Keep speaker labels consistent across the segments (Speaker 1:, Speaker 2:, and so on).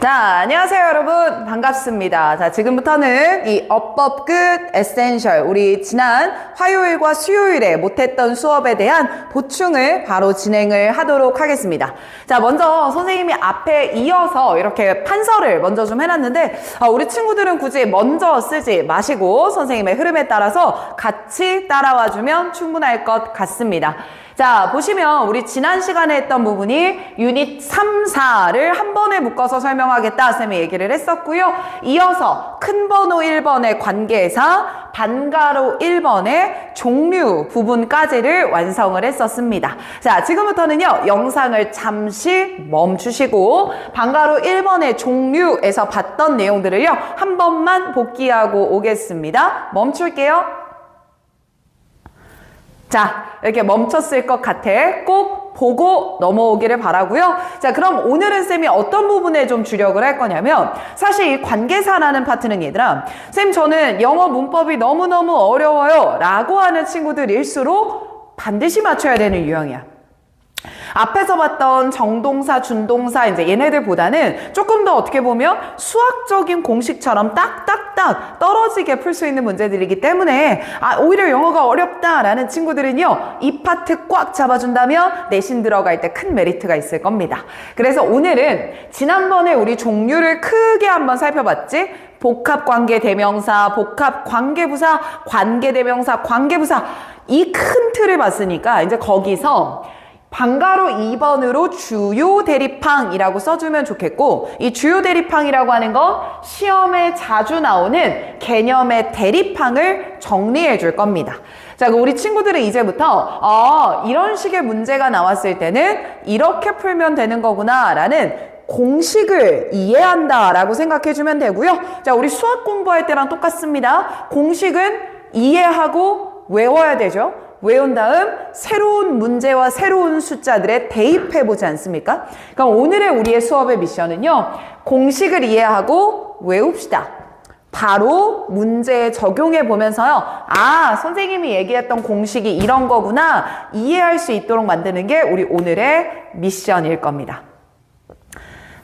Speaker 1: 자, 안녕하세요 여러분. 반갑습니다. 자, 지금부터는 이 어법 끝 에센셜, 우리 지난 화요일과 수요일에 못했던 수업에 대한 보충을 바로 진행을 하도록 하겠습니다. 자, 먼저 선생님이 앞에 이어서 이렇게 판서를 먼저 좀 해놨는데 우리 친구들은 굳이 먼저 쓰지 마시고 선생님의 흐름에 따라서 같이 따라와주면 충분할 것 같습니다. 자, 보시면 우리 지난 시간에 했던 부분이 유닛 3, 4를 한 번에 묶어서 설명하겠다 쌤이 얘기를 했었고요. 이어서 큰 번호 1번의 관계사, 반가로 1번의 종류 부분까지를 완성을 했었습니다. 자, 지금부터는요, 영상을 잠시 멈추시고 반가로 1번의 종류에서 봤던 내용들을요, 한 번만 복기하고 오겠습니다. 멈출게요. 자, 이렇게 멈췄을 것 같아. 꼭 보고 넘어오기를 바라고요. 자, 그럼 오늘은 쌤이 어떤 부분에 좀 주력을 할 거냐면, 사실 이 관계사라는 파트는 얘들아, 쌤 저는 영어 문법이 너무너무 어려워요 라고 하는 친구들일수록 반드시 맞춰야 되는 유형이야. 앞에서 봤던 정동사, 준동사 이제 얘네들보다는 조금 더 어떻게 보면 수학적인 공식처럼 딱딱딱 떨어지게 풀 수 있는 문제들이기 때문에 오히려 영어가 어렵다라는 친구들은요, 이 파트 꽉 잡아준다면 내신 들어갈 때 큰 메리트가 있을 겁니다. 그래서 오늘은 지난번에 우리 종류를 크게 한번 살펴봤지? 복합관계대명사, 복합관계부사, 관계대명사, 관계부사, 이 큰 틀을 봤으니까 이제 거기서 반가로 2번으로 주요 대립항이라고 써주면 좋겠고, 이 주요 대립항이라고 하는 건 시험에 자주 나오는 개념의 대립항을 정리해 줄 겁니다. 자, 우리 친구들은 이제부터 이런 식의 문제가 나왔을 때는 이렇게 풀면 되는 거구나 라는 공식을 이해한다 라고 생각해 주면 되고요. 자, 우리 수학 공부할 때랑 똑같습니다. 공식은 이해하고 외워야 되죠. 외운 다음 새로운 문제와 새로운 숫자들에 대입해보지 않습니까? 그럼 오늘의 우리의 수업의 미션은요, 공식을 이해하고 외웁시다. 바로 문제에 적용해 보면서요, 선생님이 얘기했던 공식이 이런 거구나 이해할 수 있도록 만드는 게 우리 오늘의 미션일 겁니다.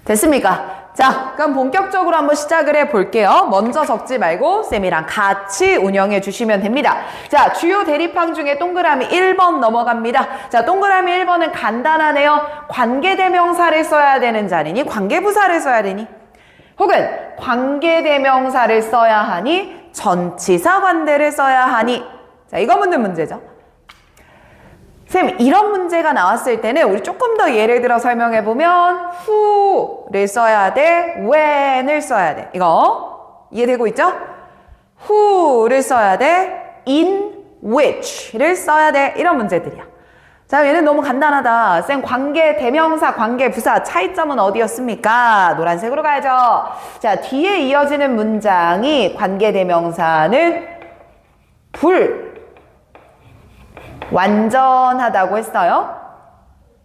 Speaker 1: 됐습니까? 자, 그럼 본격적으로 한번 시작을 해볼게요. 먼저 적지 말고 쌤이랑 같이 운영해 주시면 됩니다. 자, 주요 대립항 중에 동그라미 1번 넘어갑니다. 자, 동그라미 1번은 간단하네요. 관계대명사를 써야 되는 자리니 관계부사를 써야 되니, 혹은 관계대명사를 써야 하니 전치사 관대를 써야 하니. 자, 이거 묻는 문제죠. 쌤, 이런 문제가 나왔을 때는 우리 조금 더 예를 들어 설명해보면 who를 써야 돼, when을 써야 돼. 이거 이해되고 있죠? who를 써야 돼, in which를 써야 돼. 이런 문제들이야. 자, 얘는 너무 간단하다. 쌤, 관계 대명사, 관계 부사 차이점은 어디였습니까? 노란색으로 가야죠. 자, 뒤에 이어지는 문장이 관계 대명사는 완전하다고 했어요.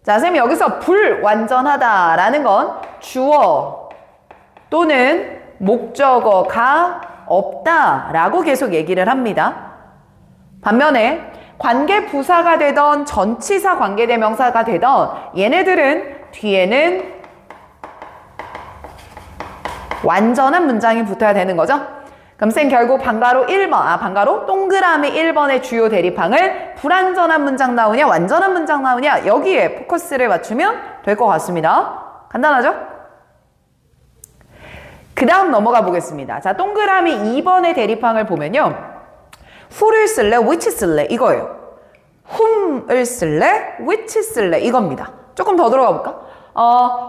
Speaker 1: 자, 선생님이 여기서 불완전하다라는 건 주어 또는 목적어가 없다라고 계속 얘기를 합니다. 반면에 관계부사가 되던 전치사 관계대명사가 되던 얘네들은 뒤에는 완전한 문장이 붙어야 되는 거죠. 그럼 쌤 결국 반가로 1번, 반가로 동그라미 1번의 주요 대립항을 불완전한 문장 나오냐, 완전한 문장 나오냐, 여기에 포커스를 맞추면 될 것 같습니다. 간단하죠? 그 다음 넘어가 보겠습니다. 자, 동그라미 2번의 대립항을 보면요, who를 쓸래, which 쓸래, 이거예요. whom을 쓸래, which 쓸래, 이겁니다. 조금 더 들어가 볼까?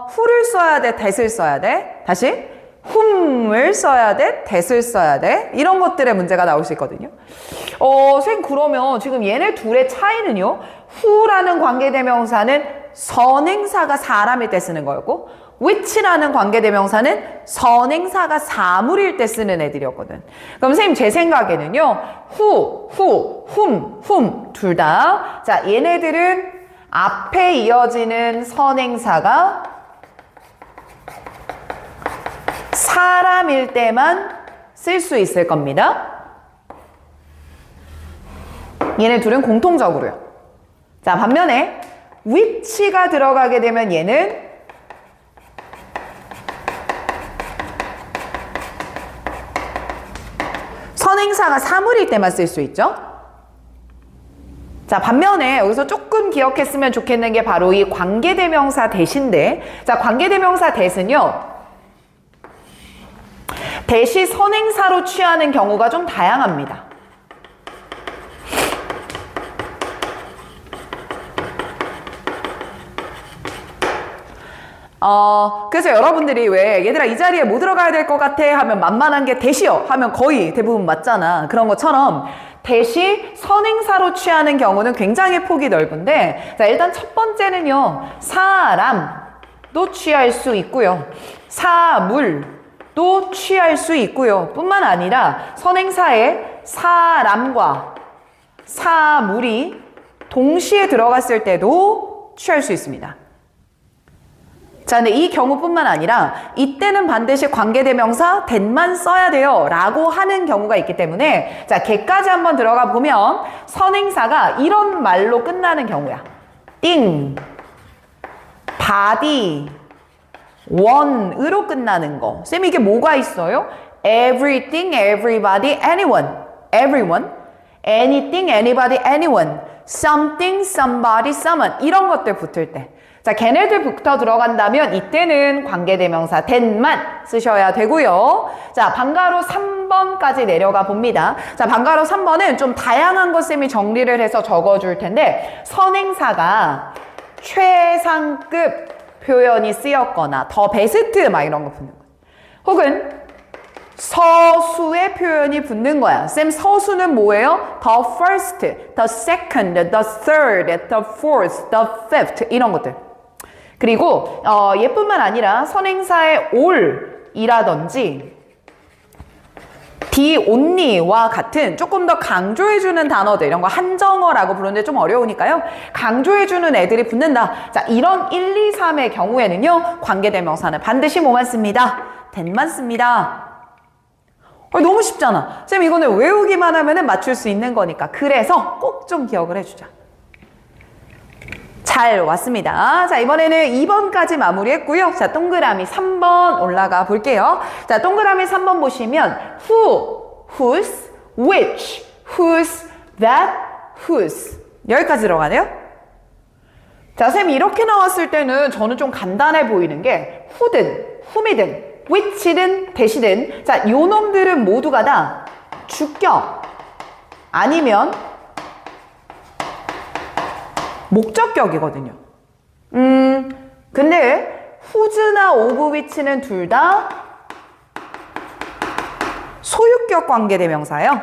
Speaker 1: who를 써야 돼, that을 써야 돼. 다시. whom을 써야 돼, that을 써야 돼. 이런 것들의 문제가 나올 수 있거든요. 선생님, 그러면 지금 얘네 둘의 차이는요, who라는 관계대명사는 선행사가 사람일 때 쓰는 거였고, which라는 관계대명사는 선행사가 사물일 때 쓰는 애들이었거든. 그럼 선생님, 제 생각에는요, whom 둘 다, 자, 얘네들은 앞에 이어지는 선행사가 사람일 때만 쓸 수 있을 겁니다. 얘네 둘은 공통적으로요. 자, 반면에 which가 들어가게 되면 얘는 선행사가 사물일 때만 쓸 수 있죠. 자, 반면에 여기서 조금 기억했으면 좋겠는 게 바로 이 관계대명사 대신데, 자, 관계대명사 대신요, 대시 선행사로 취하는 경우가 좀 다양합니다. 그래서 여러분들이 왜 얘들아 이 자리에 뭐 들어가야 될 것 같아 하면 만만한 게 대시요 하면 거의 대부분 맞잖아. 그런 것처럼 대시 선행사로 취하는 경우는 굉장히 폭이 넓은데, 자, 일단 첫 번째는요, 사람도 취할 수 있고요, 사물도 취할 수 있고요, 뿐만 아니라 선행사에 사람과 사물이 동시에 들어갔을 때도 취할 수 있습니다. 자, 근데 이 경우뿐만 아니라 이때는 반드시 관계대명사 that만 써야 돼요 라고 하는 경우가 있기 때문에, 자, 걔까지 한번 들어가 보면 선행사가 이런 말로 끝나는 경우야. 띵, 바디, 원으로 끝나는 거. 쌤, 이게 뭐가 있어요? everything, everybody, anyone, everyone, anything, anybody, anyone, something, somebody, someone, 이런 것들 붙을 때, 자, 걔네들부터 들어간다면 이때는 관계대명사 that만 쓰셔야 되고요. 자, 방가로 3번까지 내려가 봅니다. 자, 방가로 3번은 좀 다양한 것 쌤이 정리를 해서 적어줄 텐데, 선행사가 최상급 표현이 쓰였거나 더 베스트 막 이런 거 붙는 거야. 혹은 서수의 표현이 붙는 거야. 쌤, 서수는 뭐예요? The first, the second, the third, the fourth, the fifth 이런 것들. 그리고 얘뿐만 아니라 선행사의 all이라든지 the only와 같은 조금 더 강조해주는 단어들, 이런 거 한정어라고 부르는데 좀 어려우니까요, 강조해주는 애들이 붙는다. 자, 이런 1, 2, 3의 경우에는요, 관계대명사는 반드시 뭐만 씁니다? that만 씁니다. 너무 쉽잖아. 쌤, 이거는 외우기만 하면은 맞출 수 있는 거니까. 그래서 꼭 좀 기억을 해주자. 잘 왔습니다. 자, 이번에는 2번까지 마무리했고요. 자, 동그라미 3번 올라가 볼게요. 자, 동그라미 3번 보시면 who, whose, which, whose, that, whose 여기까지 들어가네요. 자, 쌤, 이렇게 나왔을 때는 저는 좀 간단해 보이는 게 who든, whom이든, which든, that이든, 자, 요 놈들은 모두가 다 주격 아니면 목적격이거든요. 근데 whose나 of which는 둘 다 소유격 관계대명사예요.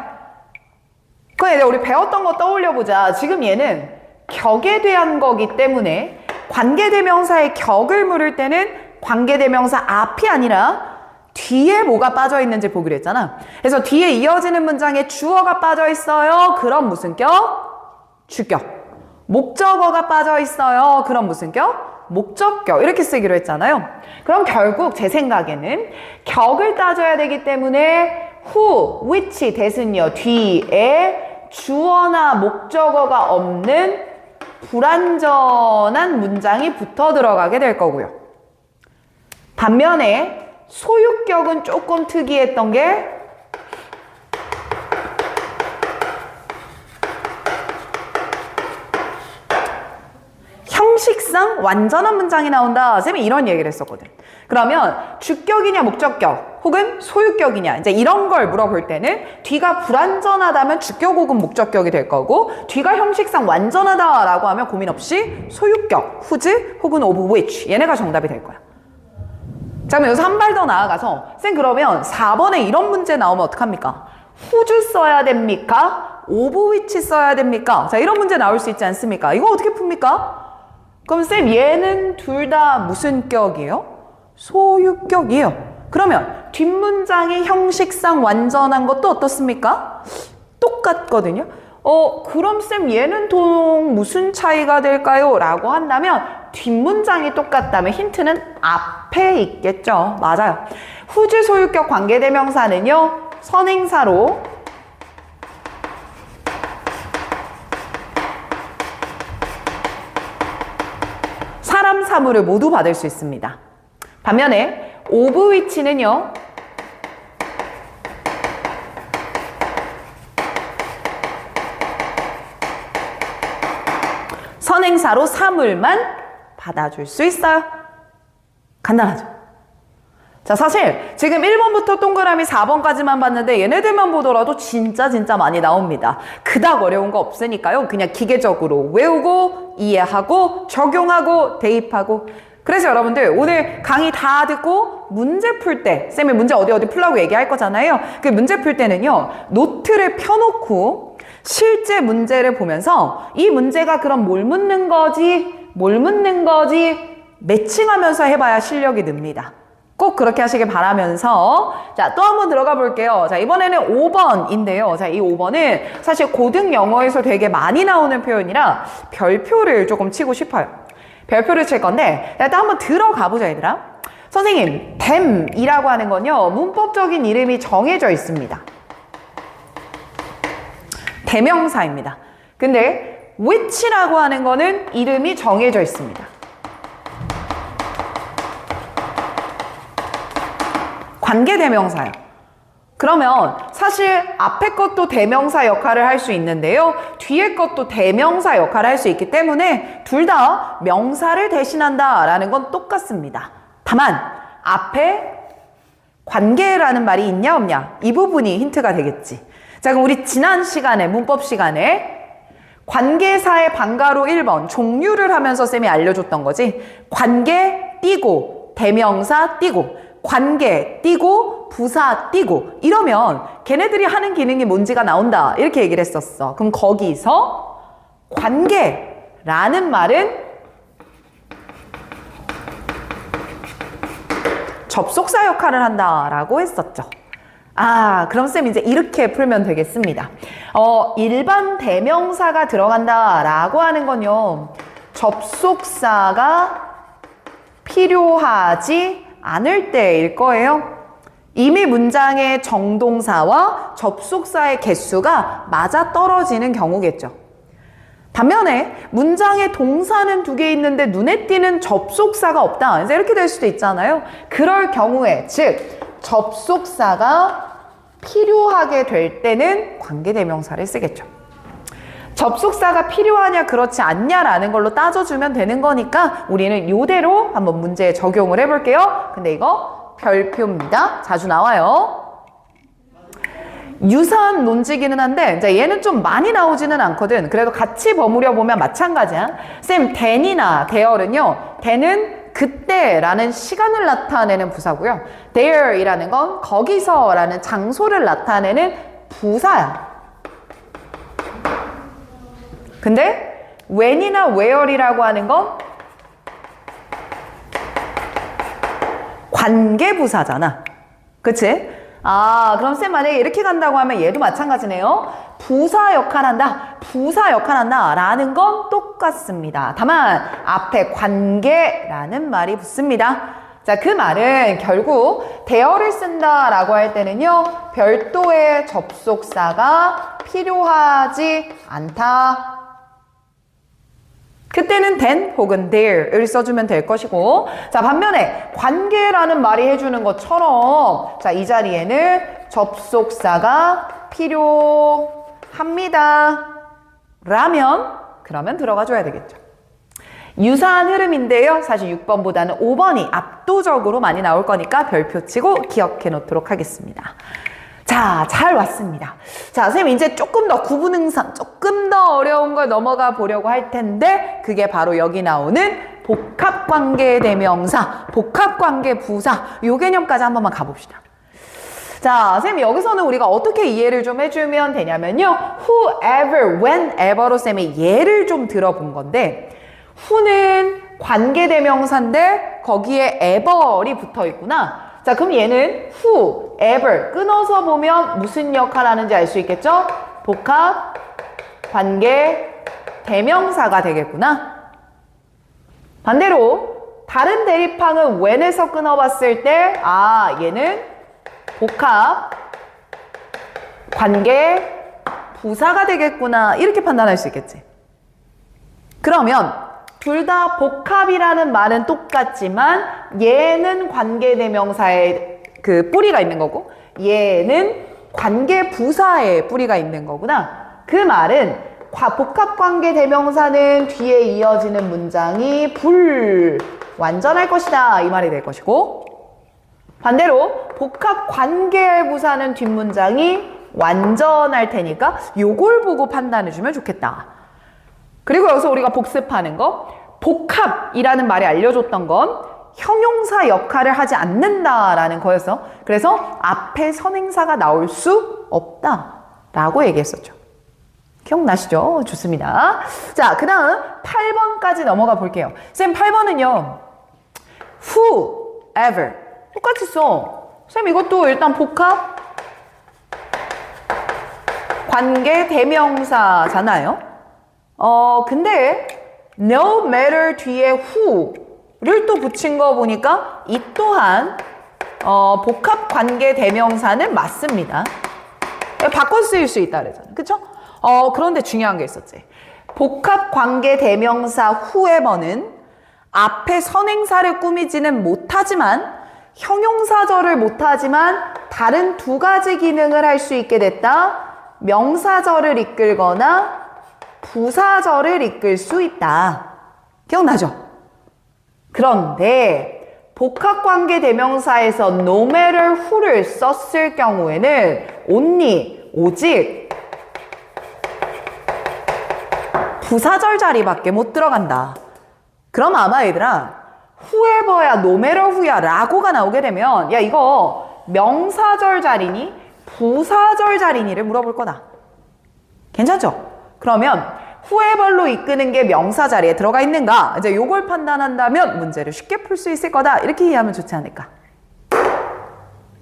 Speaker 1: 그럼 우리 배웠던 거 떠올려보자. 지금 얘는 격에 대한 거기 때문에 관계대명사의 격을 물을 때는 관계대명사 앞이 아니라 뒤에 뭐가 빠져 있는지 보기로 했잖아. 그래서 뒤에 이어지는 문장에 주어가 빠져 있어요. 그럼 무슨 격? 주격. 목적어가 빠져 있어요. 그럼 무슨 격? 목적격. 이렇게 쓰기로 했잖아요. 그럼 결국 제 생각에는 격을 따져야 되기 때문에 who, which, that은요, 뒤에 주어나 목적어가 없는 불완전한 문장이 붙어 들어가게 될 거고요. 반면에 소유격은 조금 특이했던 게 형식상 완전한 문장이 나온다. 쌤이 이런 얘기를 했었거든. 그러면 주격이냐 목적격 혹은 소유격이냐 이제 이런 걸 물어볼 때는 뒤가 불완전하다면 주격 혹은 목적격이 될 거고, 뒤가 형식상 완전하다라고 하면 고민 없이 소유격, whose 혹은 of which 얘네가 정답이 될 거야. 자, 그럼 여기서 한 발 더 나아가서 쌤, 그러면 4번에 이런 문제 나오면 어떡합니까? whose 써야 됩니까? of which 써야 됩니까? 자, 이런 문제 나올 수 있지 않습니까? 이거 어떻게 풉니까? 그럼 쌤, 얘는 둘 다 무슨 격이에요? 소유격이에요. 그러면 뒷문장이 형식상 완전한 것도 어떻습니까? 똑같거든요. 그럼 쌤, 얘는 동 무슨 차이가 될까요? 라고 한다면 뒷문장이 똑같다면 힌트는 앞에 있겠죠. 맞아요. whose 소유격 관계대명사는요, 선행사로 사람, 사물을 모두 받을 수 있습니다. 반면에 of which는요, 선행사로 사물만 받아줄 수 있어요. 간단하죠? 자, 사실 지금 1번부터 동그라미 4번까지만 봤는데 얘네들만 보더라도 진짜 많이 나옵니다. 그닥 어려운 거 없으니까요. 그냥 기계적으로 외우고 이해하고 적용하고 대입하고. 그래서 여러분들 오늘 강의 다 듣고 문제 풀 때, 쌤이 문제 어디 풀라고 얘기할 거잖아요. 그 문제 풀 때는요, 노트를 펴놓고 실제 문제를 보면서 이 문제가 그럼 뭘 묻는 거지 매칭하면서 해봐야 실력이 늡니다. 꼭 그렇게 하시길 바라면서, 자, 또 한번 들어가 볼게요. 자, 이번에는 5번인데요. 자, 이 5번은 사실 고등 영어에서 되게 많이 나오는 표현이라 별표를 조금 치고 싶어요. 별표를 칠 건데, 일단 한번 들어가 보자, 얘들아. 선생님, them이라고 하는 건요, 문법적인 이름이 정해져 있습니다. 대명사입니다. 근데 which라고 하는 거는 이름이 정해져 있습니다. 관계대명사요. 그러면 사실 앞에 것도 대명사 역할을 할 수 있는데요. 뒤에 것도 대명사 역할을 할 수 있기 때문에 둘 다 명사를 대신한다라는 건 똑같습니다. 다만 앞에 관계라는 말이 있냐 없냐 이 부분이 힌트가 되겠지. 자, 그럼 우리 지난 시간에 문법 시간에 관계사의 반가로 1번 종류를 하면서 쌤이 알려줬던 거지. 관계 띄고 대명사 띄고 관계 띄고 부사 띄고 이러면 걔네들이 하는 기능이 뭔지가 나온다 이렇게 얘기를 했었어. 그럼 거기서 관계라는 말은 접속사 역할을 한다라고 했었죠. 아, 그럼 쌤 이제 이렇게 풀면 되겠습니다. 일반 대명사가 들어간다라고 하는 건요, 접속사가 필요하지 않을 때일 거예요. 이미 문장의 정동사와 접속사의 개수가 맞아 떨어지는 경우겠죠. 반면에 문장에 동사는 2개 있는데 눈에 띄는 접속사가 없다. 이제 이렇게 될 수도 있잖아요. 그럴 경우에, 즉 접속사가 필요하게 될 때는 관계대명사를 쓰겠죠. 접속사가 필요하냐 그렇지 않냐라는 걸로 따져주면 되는 거니까 우리는 이대로 한번 문제에 적용을 해볼게요. 근데 이거 별표입니다. 자주 나와요. 유사한 논지기는 한데 이제 얘는 좀 많이 나오지는 않거든. 그래도 같이 버무려 보면 마찬가지야. 쌤, then이나 there은요, then은 그때라는 시간을 나타내는 부사고요. there이라는 건 거기서라는 장소를 나타내는 부사야. 근데 when이나 where이라고 하는 건 관계부사잖아. 그치? 아, 그럼 쌤 만약에 이렇게 간다고 하면 얘도 마찬가지네요. 부사 역할한다, 부사 역할한다 라는 건 똑같습니다. 다만 앞에 관계라는 말이 붙습니다. 자, 그 말은 결국 there를 쓴다라고 할 때는요, 별도의 접속사가 필요하지 않다. 그때는 then 혹은 there를 써주면 될 것이고, 자, 반면에 관계라는 말이 해주는 것처럼, 자, 이 자리에는 접속사가 필요합니다 라면 그러면 들어가 줘야 되겠죠. 유사한 흐름인데요, 사실 6번보다는 5번이 압도적으로 많이 나올 거니까 별표 치고 기억해 놓도록 하겠습니다. 자, 잘 왔습니다. 자, 선생님 이제 조금 더 구분응상, 조금 더 어려운 걸 넘어가 보려고 할 텐데 그게 바로 여기 나오는 복합관계대명사, 복합관계부사 요 개념까지 한 번만 가봅시다. 자, 선생님 여기서는 우리가 어떻게 이해를 좀 해주면 되냐면요, whoever, whenever로 쌤이 예를 좀 들어본 건데 who는 관계대명사인데 거기에 ever이 붙어 있구나. 자, 그럼 얘는 who, ever 끊어서 보면 무슨 역할 하는지 알 수 있겠죠? 복합, 관계, 대명사가 되겠구나. 반대로 다른 대립항은 when에서 끊어봤을 때 아, 얘는 복합, 관계, 부사가 되겠구나 이렇게 판단할 수 있겠지. 그러면 둘 다 복합이라는 말은 똑같지만 얘는 관계대명사에 그 뿌리가 있는 거고 얘는 관계부사에 뿌리가 있는 거구나. 그 말은 복합관계 대명사는 뒤에 이어지는 문장이 불완전할 것이다 이 말이 될 것이고, 반대로 복합관계 부사는 뒷문장이 완전할 테니까 요걸 보고 판단해주면 좋겠다. 그리고 여기서 우리가 복습하는 거, 복합이라는 말이 알려줬던 건 형용사 역할을 하지 않는다라는 거였어. 그래서 앞에 선행사가 나올 수 없다라고 얘기했었죠. 기억나시죠? 좋습니다. 자, 그 다음 8번까지 넘어가 볼게요. 쌤 8번은요. whoever 똑같이 써. 쌤 이것도 일단 복합 관계 대명사잖아요. 근데 no matter 뒤에 who를 또 붙인 거 보니까 이 또한 복합 관계 대명사는 맞습니다. 바꿔 쓰일 수 있다 그랬잖아요. 그쵸? 그런데 중요한 게 있었지. 복합 관계 대명사 whoever는 앞에 선행사를 꾸미지는 못하지만 형용사절을 못하지만 다른 두 가지 기능을 할 수 있게 됐다. 명사절을 이끌거나 부사절을 이끌 수 있다. 기억나죠? 그런데 복합관계 대명사에서 no matter who를 썼을 경우에는 only, 오직 부사절 자리밖에 못 들어간다. 그럼 아마 얘들아 whoever야 no matter who야 라고가 나오게 되면 야 이거 명사절 자리니 부사절 자리니를 물어볼 거다. 괜찮죠? 그러면 whoever로 이끄는 게 명사 자리에 들어가 있는가? 이제 요걸 판단한다면 문제를 쉽게 풀 수 있을 거다. 이렇게 이해하면 좋지 않을까?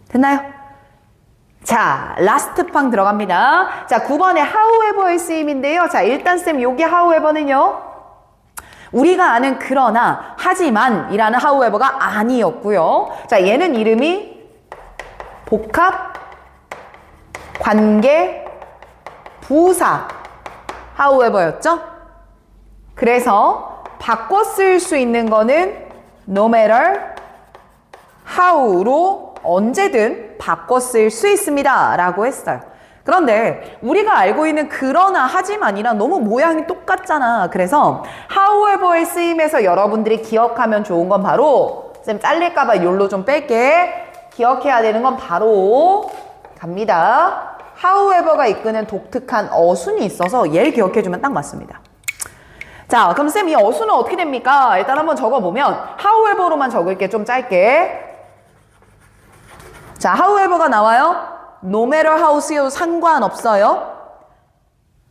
Speaker 1: 됐나요? 자, 라스트 팡 들어갑니다. 자, 9번에 however의 쓰임인데요. 자, 일단 쌤 요게 however는요. 우리가 아는 그러나, 하지만 이라는 however가 아니었고요. 자, 얘는 이름이 복합 관계 부사 however였죠? 그래서 바꿔 쓸 수 있는 거는 no matter how로 언제든 바꿔 쓸 수 있습니다 라고 했어요. 그런데 우리가 알고 있는 그러나 하지만이랑 너무 모양이 똑같잖아. 그래서 however의 쓰임에서 여러분들이 기억하면 좋은 건 바로 쌤 잘릴까봐 요로 좀 뺄게. 기억해야 되는 건 바로 갑니다. however가 이끄는 독특한 어순이 있어서 얘를 기억해주면 딱 맞습니다. 자, 그럼 쌤 이 어순은 어떻게 됩니까? 일단 한번 적어보면 however로만 적을게. 좀 짧게. 자, however가 나와요. no matter how 쓰여도 상관없어요.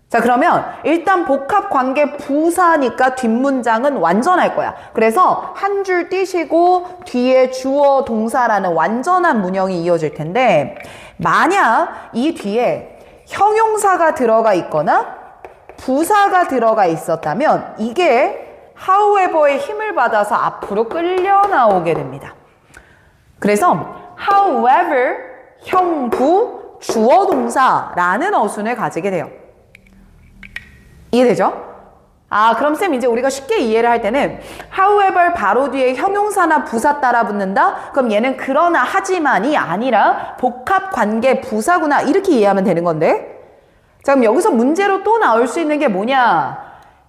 Speaker 1: 자, 그러면 일단 복합관계 부사니까 뒷문장은 완전할 거야. 그래서 한 줄 띄시고 뒤에 주어 동사라는 완전한 문형이 이어질 텐데 만약 이 뒤에 형용사가 들어가 있거나 부사가 들어가 있었다면 이게 however의 힘을 받아서 앞으로 끌려 나오게 됩니다. 그래서 however, 형부, 주어 동사라는 어순을 가지게 돼요. 이해되죠? 아, 그럼 쌤 이제 우리가 쉽게 이해를 할 때는 however 바로 뒤에 형용사나 부사 따라 붙는다? 그럼 얘는 그러나 하지만이 아니라 복합관계 부사구나 이렇게 이해하면 되는 건데 자, 그럼 여기서 문제로 또 나올 수 있는 게 뭐냐?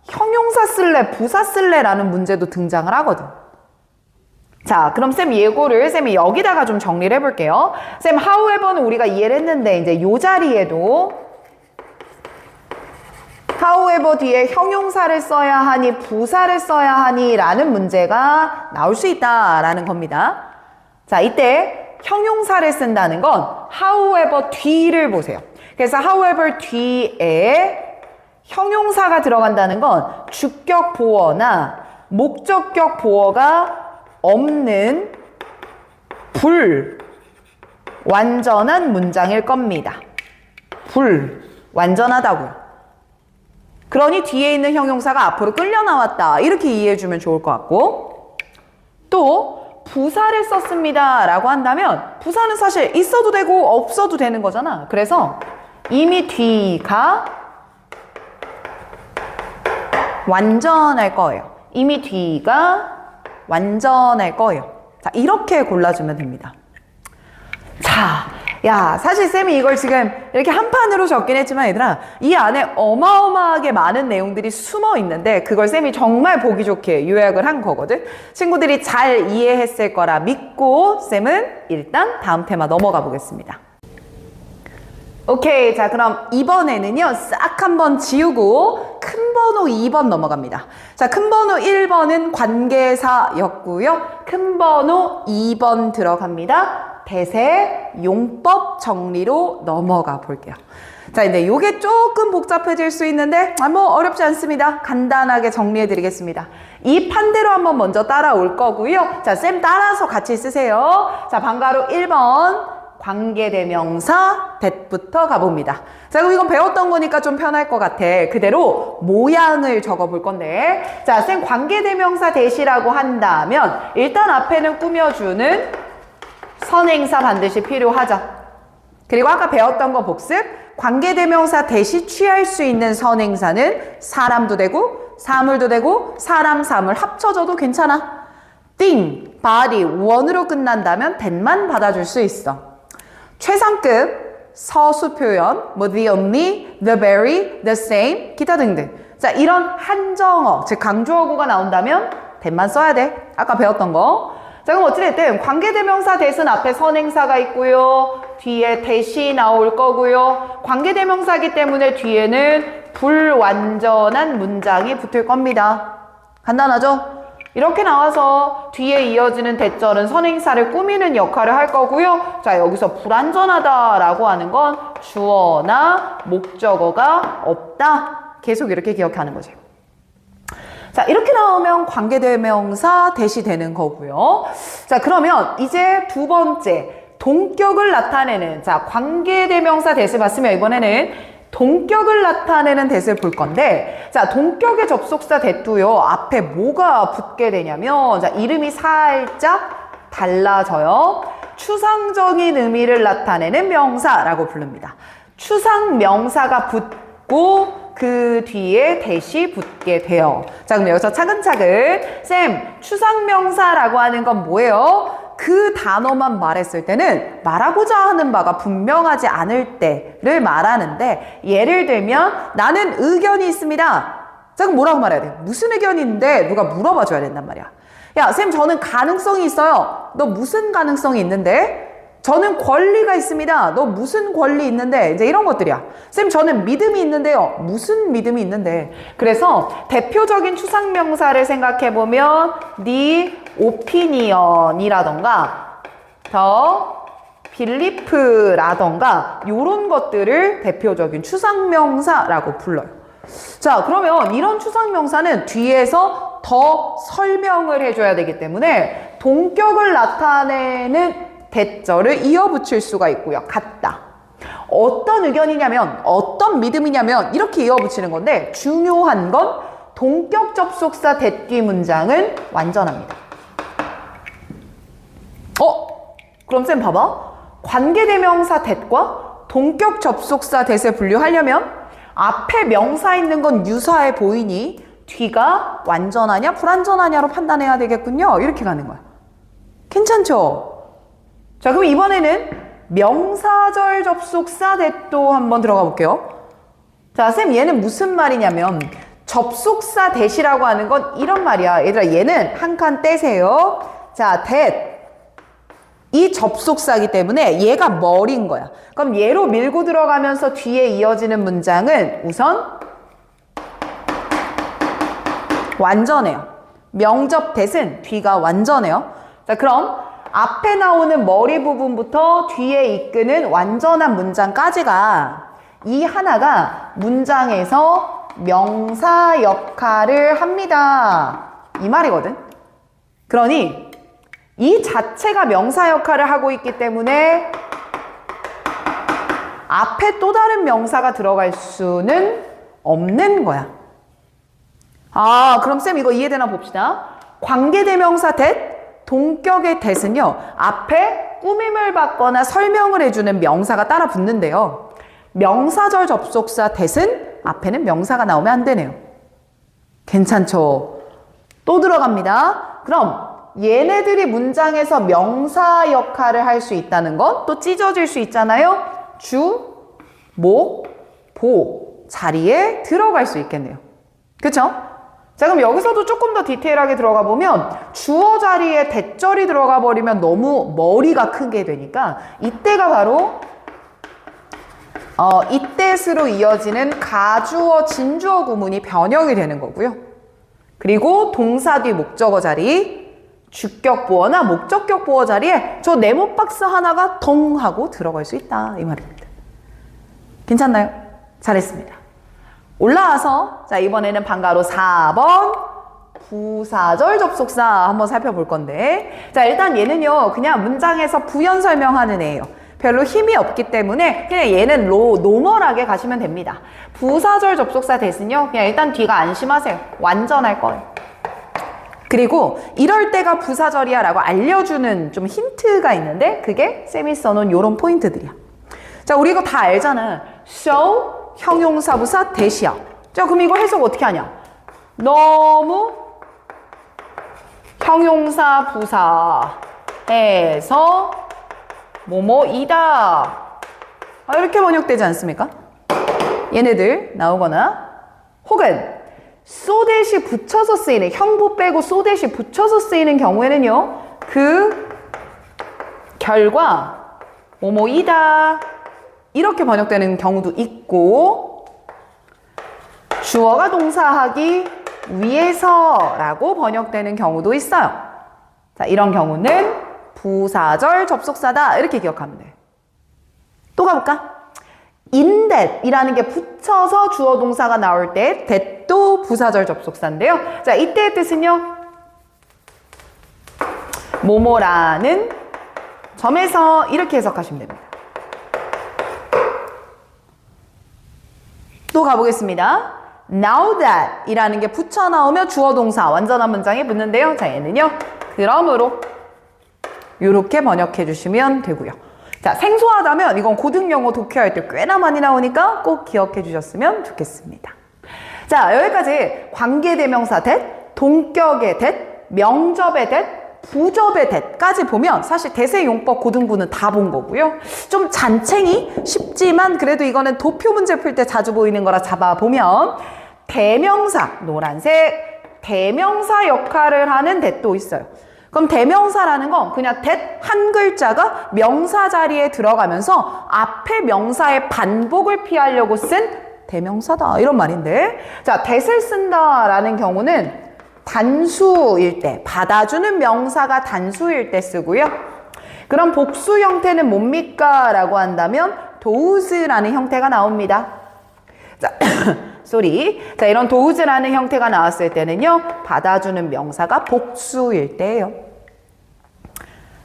Speaker 1: 형용사 쓸래, 부사 쓸래라는 문제도 등장을 하거든. 자, 그럼 쌤 예고를 쌤이 여기다가 좀 정리를 해볼게요. 쌤 however는 우리가 이해를 했는데 이제 요 자리에도 however 뒤에 형용사를 써야 하니 부사를 써야 하니 라는 문제가 나올 수 있다라는 겁니다. 자, 이때 형용사를 쓴다는 건 however 뒤를 보세요. 그래서 however 뒤에 형용사가 들어간다는 건 주격 보어나 목적격 보어가 없는 불완전한 문장일 겁니다. 불완전하다고요. 그러니 뒤에 있는 형용사가 앞으로 끌려 나왔다. 이렇게 이해해주면 좋을 것 같고 또 부사를 썼습니다 라고 한다면 부사는 사실 있어도 되고 없어도 되는 거잖아. 그래서 이미 뒤가 완전할 거예요. 이미 뒤가 완전할 거예요. 자, 이렇게 골라주면 됩니다. 자, 야, 사실 쌤이 이걸 지금 이렇게 한 판으로 적긴 했지만 얘들아, 이 안에 어마어마하게 많은 내용들이 숨어 있는데 그걸 쌤이 정말 보기 좋게 요약을 한 거거든. 친구들이 잘 이해했을 거라 믿고 쌤은 일단 다음 테마 넘어가 보겠습니다. 오케이, 자 그럼 이번에는요 싹 한번 지우고 큰 번호 2번 넘어갑니다. 자, 큰 번호 1번은 관계사였고요. 큰 번호 2번 들어갑니다. 대세 용법 정리로 넘어가 볼게요. 자, 근데 요게 조금 복잡해질 수 있는데 뭐 어렵지 않습니다. 간단하게 정리해 드리겠습니다. 이 판대로 한번 먼저 따라올 거고요. 자, 쌤 따라서 같이 쓰세요. 자, 방가로 1번 관계대명사 that부터 가봅니다. 자, 그럼 이건 배웠던 거니까 좀 편할 것 같아. 그대로 모양을 적어 볼 건데, 자, 쌤 관계대명사 that이라고 한다면 일단 앞에는 꾸며주는 선행사 반드시 필요하죠. 그리고 아까 배웠던 거 복습. 관계대명사 that이 취할 수 있는 선행사는 사람도 되고 사물도 되고 사람, 사물 합쳐져도 괜찮아. thing, body, 원으로 끝난다면 that만 받아줄 수 있어. 최상급 서술 표현, 뭐 the only, the very, the same, 기타 등등. 자, 이런 한정어, 즉 강조어구가 나온다면 that만 써야 돼. 아까 배웠던 거. 자, 그럼 어찌됐든 관계대명사 that은 앞에 선행사가 있고요. 뒤에 that이 나올 거고요. 관계대명사이기 때문에 뒤에는 불완전한 문장이 붙을 겁니다. 간단하죠? 이렇게 나와서 뒤에 이어지는 대절은 선행사를 꾸미는 역할을 할 거고요. 자, 여기서 불완전하다라고 하는 건 주어나 목적어가 없다. 계속 이렇게 기억하는 거죠. 자, 이렇게 나오면 관계대명사 that이 되는 거고요. 자, 그러면 이제 두 번째 동격을 나타내는, 자, 관계대명사 that을 봤으면 이번에는 동격을 나타내는 that을 볼 건데, 자, 동격의 접속사 that도요 앞에 뭐가 붙게 되냐면, 자, 이름이 살짝 달라져요. 추상적인 의미를 나타내는 명사라고 부릅니다. 추상 명사가 붙고 그 뒤에 that이 붙게 돼요. 자, 그럼 여기서 차근차근 쌤, 추상명사라고 하는 건 뭐예요? 그 단어만 말했을 때는 말하고자 하는 바가 분명하지 않을 때를 말하는데, 예를 들면 나는 의견이 있습니다. 자, 그럼 뭐라고 말해야 돼? 무슨 의견이 있는데 누가 물어봐 줘야 된단 말이야. 야, 쌤, 저는 가능성이 있어요. 너 무슨 가능성이 있는데? 저는 권리가 있습니다. 너 무슨 권리 있는데? 이제 이런 것들이야. 쌤, 저는 믿음이 있는데요. 무슨 믿음이 있는데? 그래서 대표적인 추상명사를 생각해보면 the opinion이라던가 the belief라던가 이런 것들을 대표적인 추상명사라고 불러요. 자, 그러면 이런 추상명사는 뒤에서 더 설명을 해줘야 되기 때문에 동격을 나타내는 대절을 이어붙일 수가 있고요. 같다. 어떤 의견이냐면, 어떤 믿음이냐면 이렇게 이어붙이는 건데, 중요한 건 동격 접속사 that 뒤 문장은 완전합니다. 그럼 쌤 봐봐. 관계대명사 that과 동격 접속사 that을 분류하려면 앞에 명사 있는 건 유사해 보이니 뒤가 완전하냐 불완전하냐로 판단해야 되겠군요. 이렇게 가는 거야. 괜찮죠? 자, 그럼 이번에는 명사절 접속사 that도 한번 들어가 볼게요. 자, 쌤, 얘는 무슨 말이냐면 접속사 that이라고 하는 건 이런 말이야. 얘들아, 얘는 한 칸 떼세요. 자, that. 이 접속사이기 때문에 얘가 머리인 거야. 그럼 얘로 밀고 들어가면서 뒤에 이어지는 문장은 우선 완전해요. 명접 that은 뒤가 완전해요. 자, 그럼 앞에 나오는 머리 부분부터 뒤에 이끄는 완전한 문장까지가 이 하나가 문장에서 명사 역할을 합니다. 이 말이거든. 그러니 이 자체가 명사 역할을 하고 있기 때문에 앞에 또 다른 명사가 들어갈 수는 없는 거야. 아, 그럼 쌤 이거 이해되나 봅시다. 관계대명사 that, 동격의 that은요, 앞에 꾸밈을 받거나 설명을 해주는 명사가 따라 붙는데요. 명사절 접속사 that은 앞에는 명사가 나오면 안 되네요. 괜찮죠? 또 들어갑니다. 그럼 얘네들이 문장에서 명사 역할을 할 수 있다는 건 또 찢어질 수 있잖아요. 주, 목, 보 자리에 들어갈 수 있겠네요. 그쵸? 자, 그럼 여기서도 조금 더 디테일하게 들어가 보면 주어 자리에 대절이 들어가 버리면 너무 머리가 크게 되니까 이때가 바로 이때스로 이어지는 가주어, 진주어 구문이 변형이 되는 거고요. 그리고 동사 뒤 목적어 자리, 주격 보어나 목적격 보어 자리에 저 네모 박스 하나가 덩 하고 들어갈 수 있다 이 말입니다. 괜찮나요? 잘했습니다. 올라와서 자 이번에는 방가로 4번 부사절 접속사 한번 살펴볼 건데 자 일단 얘는요 그냥 문장에서 부연 설명하는 애예요. 별로 힘이 없기 때문에 그냥 얘는 노멀하게 가시면 됩니다. 부사절 접속사 대신요 그냥 일단 뒤가 안심하세요. 완전 할 거예요. 그리고 이럴 때가 부사절이야 라고 알려주는 좀 힌트가 있는데 그게 쌤이 써놓은 요런 포인트들이야. 자 우리 이거 다 알잖아. So 형용사부사 대시야. 자 그럼 이거 해석 어떻게 하냐? 너무 형용사 부사에서 뭐뭐이다 이렇게 번역되지 않습니까? 얘네들 나오거나 혹은 so 대시 붙여서 쓰이는 형부 빼고 so 대시 붙여서 쓰이는 경우에는요 그 결과 뭐뭐이다 이렇게 번역되는 경우도 있고 주어가 동사하기 위해서라고 번역되는 경우도 있어요. 자, 이런 경우는 부사절 접속사다 이렇게 기억하면 돼요. 또 가볼까? in that 이라는 게 붙여서 주어 동사가 나올 때 that도 부사절 접속사인데요. 자, 이때의 뜻은요. 뭐뭐라는 점에서 이렇게 해석하시면 됩니다. 또 가보겠습니다. Now that 이라는 게 붙여 나오면 주어 동사 완전한 문장에 붙는데요. 자 얘는요. 그러므로 이렇게 번역해 주시면 되고요. 자 생소하다면 이건 고등영어 독해할 때 꽤나 많이 나오니까 꼭 기억해 주셨으면 좋겠습니다. 자 여기까지 관계대명사 that, 동격의 that, 명접의 that, 부접의 that까지 보면 사실 대세용법 고등부는 다 본 거고요. 좀 잔챙이 쉽지만 그래도 이거는 도표 문제 풀 때 자주 보이는 거라 잡아보면 대명사, 노란색 대명사 역할을 하는 that도 있어요. 그럼 대명사라는 건 그냥 that 한 글자가 명사 자리에 들어가면서 앞에 명사의 반복을 피하려고 쓴 대명사다 이런 말인데 자 that을 쓴다라는 경우는 단수일 때, 받아주는 명사가 단수일 때 쓰고요. 그럼 복수 형태는 뭡니까? 라고 한다면 does라는 형태가 나옵니다. 자, 자, 이런 does라는 형태가 나왔을 때는요. 받아주는 명사가 복수일 때예요.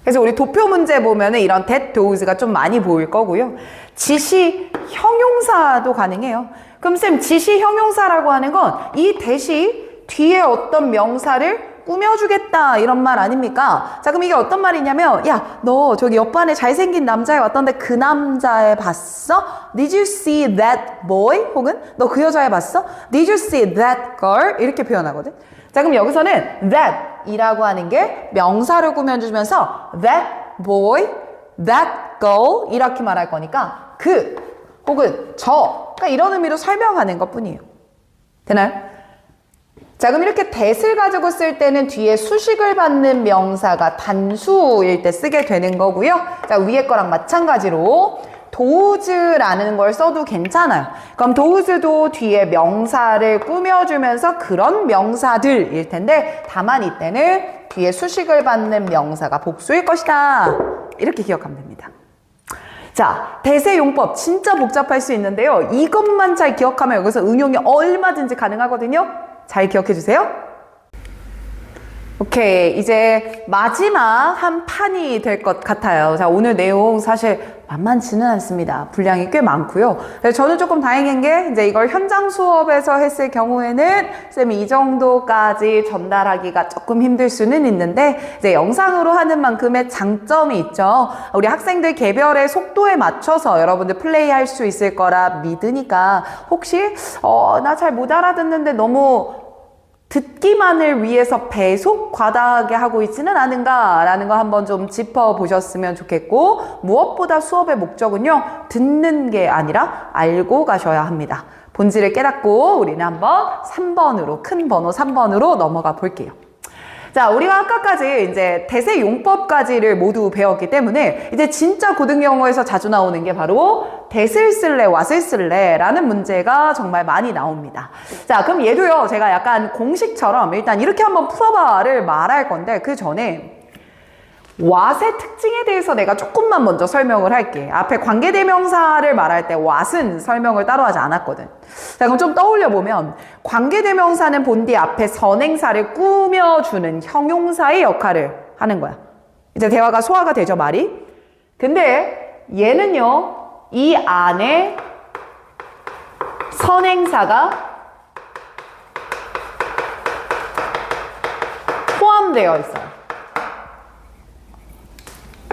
Speaker 1: 그래서 우리 도표 문제 보면은 이런 that, does가 좀 많이 보일 거고요. 지시 형용사도 가능해요. 그럼 쌤, 지시 형용사라고 하는 건 이 that이 뒤에 어떤 명사를 꾸며주겠다 이런 말 아닙니까? 자 그럼 이게 어떤 말이냐면 야 너 저기 옆반에 잘생긴 남자애 왔던데 그 남자애 봤어? Did you see that boy? 혹은 너 그 여자애 봤어? Did you see that girl? 이렇게 표현하거든. 자 그럼 여기서는 that 이라고 하는 게 명사를 꾸며주면서 that boy, that girl 이렇게 말할 거니까 그 혹은 저 그러니까 이런 의미로 설명하는 것뿐이에요. 되나요? 자 그럼 이렇게 that을 가지고 쓸 때는 뒤에 수식을 받는 명사가 단수일 때 쓰게 되는 거고요. 자 위에 거랑 마찬가지로 does라는 걸 써도 괜찮아요. 그럼 does도 뒤에 명사를 꾸며주면서 그런 명사들일 텐데 다만 이때는 뒤에 수식을 받는 명사가 복수일 것이다. 이렇게 기억하면 됩니다. 자, 대세 용법 진짜 복잡할 수 있는데요. 이것만 잘 기억하면 여기서 응용이 얼마든지 가능하거든요. 잘 기억해 주세요. 오케이, 이제 마지막 한 판이 될 것 같아요. 자, 오늘 내용 사실 만만치는 않습니다. 분량이 꽤 많고요. 저는 조금 다행인 게 이제 이걸 현장 수업에서 했을 경우에는 쌤이 이 정도까지 전달하기가 조금 힘들 수는 있는데 이제 영상으로 하는 만큼의 장점이 있죠. 우리 학생들 개별의 속도에 맞춰서 여러분들 플레이할 수 있을 거라 믿으니까 혹시 나 잘 못 알아듣는데 너무 듣기만을 위해서 배속 과다하게 하고 있지는 않은가라는 거 한번 좀 짚어보셨으면 좋겠고, 무엇보다 수업의 목적은요, 듣는 게 아니라 알고 가셔야 합니다. 본질을 깨닫고 우리는 한번 3번으로, 큰 번호 3번으로 넘어가 볼게요. 자, 우리가 아까까지 이제 대세 용법까지를 모두 배웠기 때문에 이제 진짜 고등 영어에서 자주 나오는 게 바로 대을 쓸래, 왓을 쓸래라는 문제가 정말 많이 나옵니다. 자, 그럼 얘도요, 제가 약간 공식처럼 일단 이렇게 한번 풀어봐를 말할 건데, 그 전에 what의 특징에 대해서 내가 조금만 먼저 설명을 할게. 앞에 관계대명사를 말할 때 what은 설명을 따로 하지 않았거든. 자, 그럼 좀 떠올려보면 관계대명사는 본디 앞에 선행사를 꾸며주는 형용사의 역할을 하는 거야. 이제 대화가 소화가 되죠, 말이? 근데 얘는요, 이 안에 선행사가 포함되어 있어요.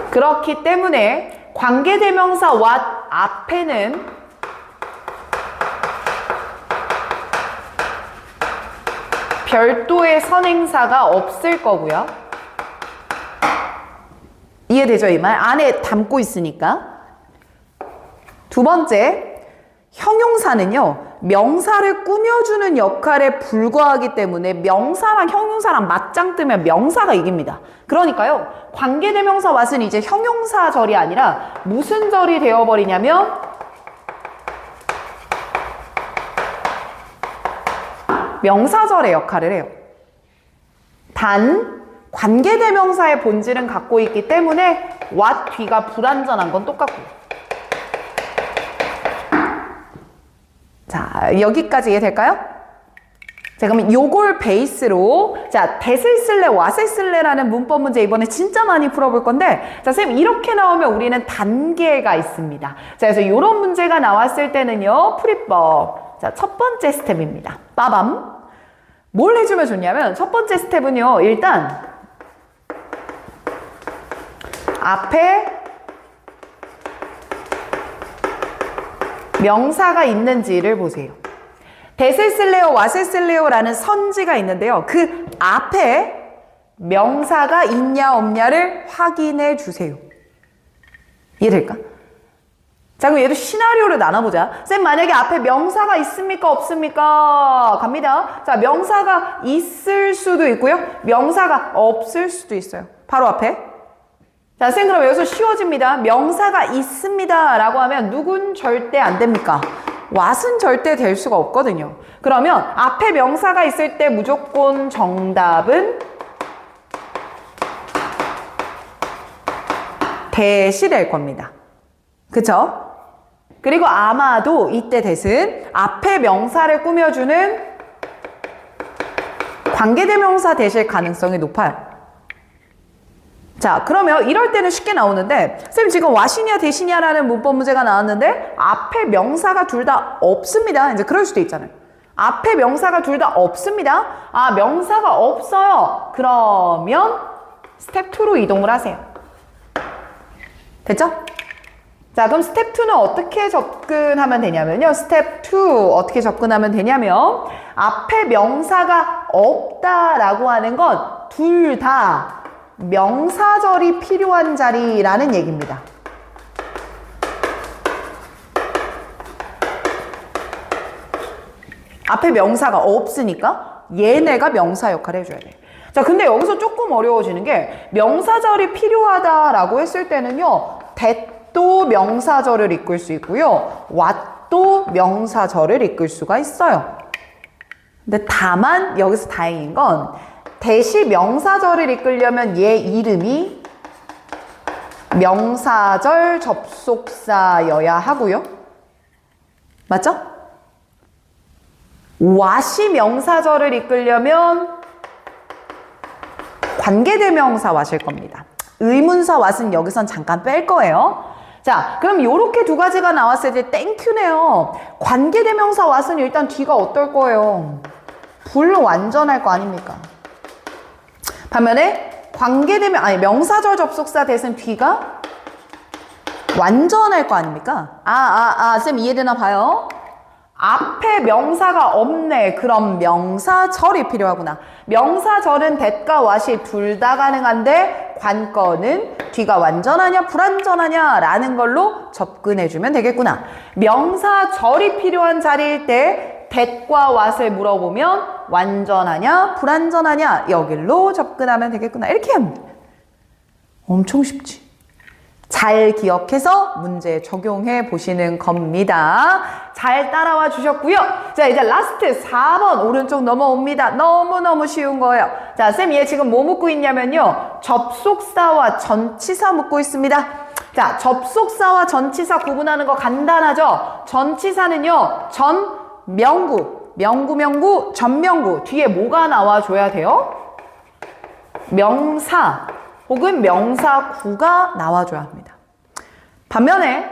Speaker 1: 그렇기 때문에 관계대명사 what 앞에는 별도의 선행사가 없을 거고요. 이해되죠? 이 말? 안에 담고 있으니까. 두 번째, 형용사는요, 명사를 꾸며주는 역할에 불과하기 때문에 명사랑 형용사랑 맞짱 뜨면 명사가 이깁니다. 그러니까요, 관계대명사 what은 이제 형용사 절이 아니라 무슨 절이 되어버리냐면 명사절의 역할을 해요. 단 관계대명사의 본질은 갖고 있기 때문에 what 뒤가 불완전한 건 똑같고요. 자, 여기까지 이해될까요? 자, 그러면 요걸 베이스로, 자, that을 쓸래, what을 쓸래라는 문법 문제 이번에 진짜 많이 풀어볼 건데, 자, 선생님, 이렇게 나오면 우리는 단계가 있습니다. 자, 그래서 요런 문제가 나왔을 때는요, 풀이법. 자, 첫 번째 스텝입니다. 빠밤. 뭘 해주면 좋냐면, 첫 번째 스텝은요, 일단, 앞에 명사가 있는지를 보세요. that을 쓸래요, what을 쓸래요 라는 선지가 있는데요. 그 앞에 명사가 있냐 없냐를 확인해 주세요. 이해될까? 자, 그럼 얘도 시나리오를 나눠보자. 쌤, 만약에 앞에 명사가 있습니까 없습니까? 갑니다. 자, 명사가 있을 수도 있고요, 명사가 없을 수도 있어요. 바로 앞에. 자, 쌤, 그럼 여기서 쉬워집니다. 명사가 있습니다 라고 하면 누군 절대 안 됩니까? what은 절대 될 수가 없거든요. 그러면 앞에 명사가 있을 때 무조건 정답은 that이 될 겁니다. 그쵸? 그리고 아마도 이때 that은 앞에 명사를 꾸며주는 관계대명사 that일 가능성이 높아요. 자, 그러면 이럴 때는 쉽게 나오는데, 쌤, 지금 what이냐 that이냐 라는 문법 문제가 나왔는데 앞에 명사가 둘 다 없습니다. 이제 그럴 수도 있잖아요. 앞에 명사가 둘 다 없습니다. 아, 명사가 없어요. 그러면 스텝 2로 이동을 하세요. 됐죠? 자, 그럼 스텝 2는 어떻게 접근하면 되냐면요. 스텝 2 어떻게 접근하면 되냐면, 앞에 명사가 없다라고 하는 건 둘 다 명사절이 필요한 자리라는 얘기입니다. 앞에 명사가 없으니까 얘네가 명사 역할을 해줘야 돼. 자, 근데 여기서 조금 어려워지는 게, 명사절이 필요하다라고 했을 때는요, that도 명사절을 이끌 수 있고요, what도 명사절을 이끌 수가 있어요. 근데 다만 여기서 다행인 건, that이 명사절을 이끌려면 얘 이름이 명사절 접속사여야 하고요. 맞죠? what이 명사절을 이끌려면 관계대명사 what일 겁니다. 의문사 what은 여기선 잠깐 뺄 거예요. 자, 그럼 요렇게 두 가지가 나왔을 때 땡큐네요. 관계대명사 what은 일단 뒤가 어떨 거예요? 불완전할 거 아닙니까? 반면에 명사절 접속사 that은 뒤가 완전할 거 아닙니까? 쌤 이해되나 봐요? 앞에 명사가 없네. 그럼 명사절이 필요하구나. 명사절은 that과 what이 둘 다 가능한데 관건은 뒤가 완전하냐 불완전하냐 라는 걸로 접근해주면 되겠구나. 명사절이 필요한 자리일 때 that과 what을 물어보면 완전하냐 불완전하냐 여길로 접근하면 되겠구나. 이렇게 하면 돼. 엄청 쉽지. 잘 기억해서 문제 적용해 보시는 겁니다. 잘 따라와 주셨고요. 자, 이제 라스트 4번 오른쪽 넘어옵니다. 너무너무 쉬운 거예요. 자, 쌤 얘 지금 뭐 묻고 있냐면요. 접속사와 전치사 묻고 있습니다. 자, 접속사와 전치사 구분하는 거 간단하죠? 전치사는요. 전, 명구, 명구, 전명구 뒤에 뭐가 나와줘야 돼요? 명사 혹은 명사구가 나와줘야 합니다. 반면에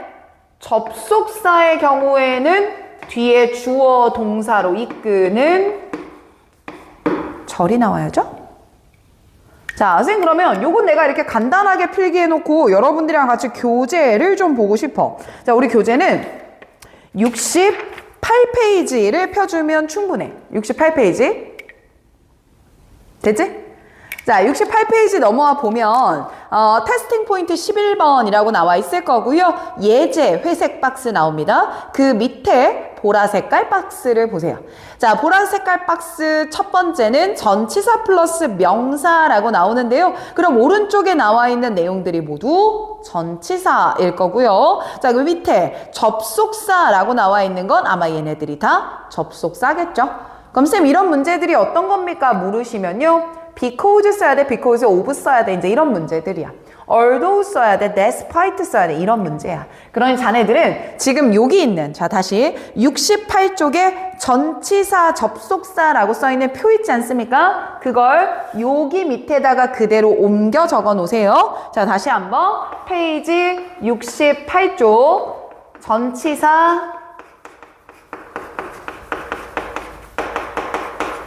Speaker 1: 접속사의 경우에는 뒤에 주어 동사로 이끄는 절이 나와야죠. 자, 선생님 그러면 요건 내가 이렇게 간단하게 필기해놓고 여러분들이랑 같이 교재를 좀 보고 싶어. 자, 우리 교재는 68페이지를 펴주면 충분해. 68페이지. 됐지? 자, 68페이지 넘어와 보면 테스팅 포인트 11번이라고 나와 있을 거고요. 예제 회색 박스 나옵니다. 그 밑에 보라색깔 박스를 보세요. 자, 보라색깔 박스 첫 번째는 전치사 플러스 명사라고 나오는데요. 그럼 오른쪽에 나와 있는 내용들이 모두 전치사일 거고요. 자, 그 밑에 접속사라고 나와 있는 건 아마 얘네들이 다 접속사겠죠. 그럼 쌤 이런 문제들이 어떤 겁니까? 물으시면요. because 써야 돼, because of 써야 돼. 이제 이런 문제들이야. although 써야 돼, despite 써야 돼. 이런 문제야. 그러니 자네들은 지금 여기 있는, 자, 다시 68쪽에 전치사 접속사라고 써있는 표 있지 않습니까? 그걸 여기 밑에다가 그대로 옮겨 적어 놓으세요. 자, 다시 한번 페이지 68쪽 전치사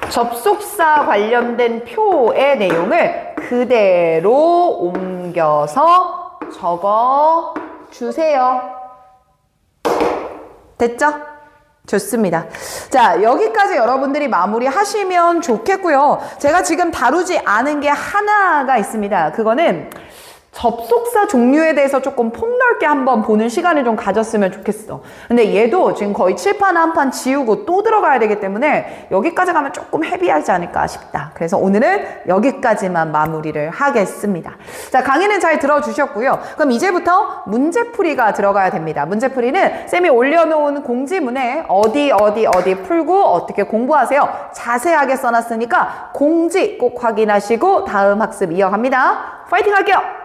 Speaker 1: 접속사 관련된 표의 내용을 그대로 옮겨서 적어 주세요. 됐죠? 좋습니다. 자, 여기까지 여러분들이 마무리 하시면 좋겠고요. 제가 지금 다루지 않은 게 하나가 있습니다. 그거는 접속사 종류에 대해서 조금 폭넓게 한번 보는 시간을 좀 가졌으면 좋겠어. 근데 얘도 지금 거의 칠판 한 판 지우고 또 들어가야 되기 때문에 여기까지 가면 조금 헤비하지 않을까 싶다. 그래서 오늘은 여기까지만 마무리를 하겠습니다. 자, 강의는 잘 들어주셨고요. 그럼 이제부터 문제풀이가 들어가야 됩니다. 문제풀이는 쌤이 올려놓은 공지문에 어디 풀고 어떻게 공부하세요. 자세하게 써놨으니까 공지 꼭 확인하시고 다음 학습 이어갑니다. 파이팅 할게요.